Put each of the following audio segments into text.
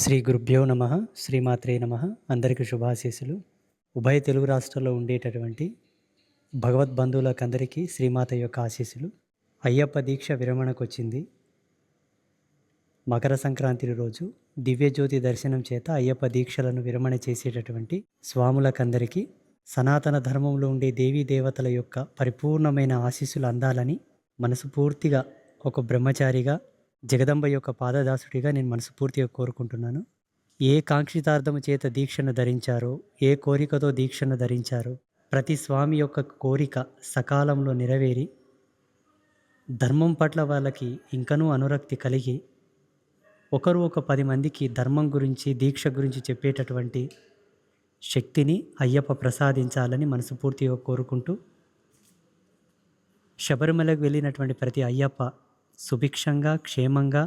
శ్రీ గురుభ్యో నమ. శ్రీమాత్రే నమ. అందరికీ శుభాశీస్సులు. ఉభయ తెలుగు రాష్ట్రాల్లో ఉండేటటువంటి భగవద్బంధువులకందరికీ శ్రీమాత యొక్క ఆశీస్సులు. అయ్యప్ప దీక్ష విరమణకు వచ్చింది. మకర సంక్రాంతి రోజు దివ్యజ్యోతి దర్శనం చేత అయ్యప్ప దీక్షలను విరమణ చేసేటటువంటి స్వాములకందరికీ సనాతన ధర్మంలో ఉండే దేవీ దేవతల యొక్క పరిపూర్ణమైన ఆశీస్సులు అందాలని మనసుపూర్తిగా ఒక బ్రహ్మచారిగా జగదంబ యొక్క పాదదాసుడిగా నేను మనస్ఫూర్తిగా కోరుకుంటున్నాను. ఏ కాంక్షితార్థము చేత దీక్షను ధరించారో, ఏ కోరికతో దీక్షను ధరించారో, ప్రతి స్వామి యొక్క కోరిక సకాలంలో నెరవేరి ధర్మం పట్ల వాళ్ళకి ఇంకనూ అనురక్తి కలిగి ఒకరు ఒక 10 మందికి ధర్మం గురించి దీక్ష గురించి చెప్పేటటువంటి శక్తిని అయ్యప్ప ప్రసాదించాలని మనస్ఫూర్తిగా కోరుకుంటూ, శబరిమలకు వెళ్ళినటువంటి ప్రతి అయ్యప్ప సుభిక్షంగా, క్షేమంగా,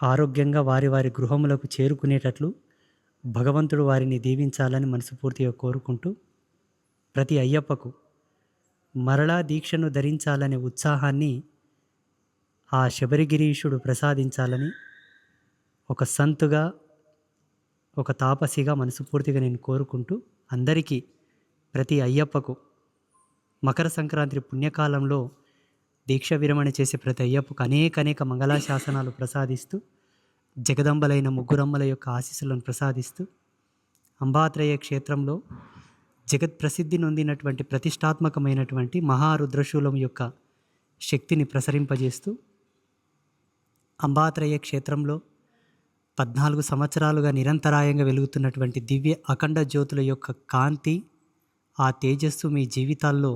ఆరోగ్యంగా వారి వారి గృహములకు చేరుకునేటట్లు భగవంతుడు వారిని దీవించాలని మనస్ఫూర్తిగా కోరుకుంటూ, ప్రతి అయ్యప్పకు మరలా దీక్షను ధరించాలనే ఉత్సాహాన్ని ఆ శబరిగిరీషుడు ప్రసాదించాలని ఒక సంతుగా, ఒక తాపసిగా మనస్ఫూర్తిగా నేను కోరుకుంటూ, అందరికీ ప్రతి అయ్యప్పకు మకర సంక్రాంతి పుణ్యకాలంలో దీక్ష విరమణ చేసే ప్రతి అయ్యప్పకు అనేక మంగళాశాసనాలు ప్రసాదిస్తూ, జగదంబలైన ముగ్గురమ్మల యొక్క ఆశీస్సులను ప్రసాదిస్తూ, అంబాత్రయ క్షేత్రంలో జగత్ ప్రసిద్ధి నొందినటువంటి ప్రతిష్టాత్మకమైనటువంటి మహారుద్రశూలం యొక్క శక్తిని ప్రసరింపజేస్తూ, అంబాత్రయ క్షేత్రంలో 14 సంవత్సరాలుగా నిరంతరాయంగా వెలుగుతున్నటువంటి దివ్య అఖండ జ్యోతుల యొక్క కాంతి, ఆ తేజస్సు మీ జీవితాల్లో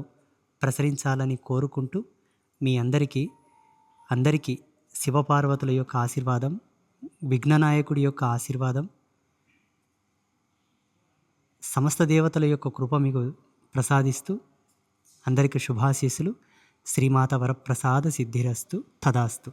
ప్రసరించాలని కోరుకుంటూ, మీ అందరికీ శివపార్వతుల యొక్క ఆశీర్వాదం, విఘ్ననాయకుడి యొక్క ఆశీర్వాదం, సమస్త దేవతల యొక్క కృప మీకు ప్రసాదిస్తూ అందరికీ శుభాశీస్సులు. శ్రీమాత వరప్రసాద సిద్ధిరస్తు. తదాస్తు.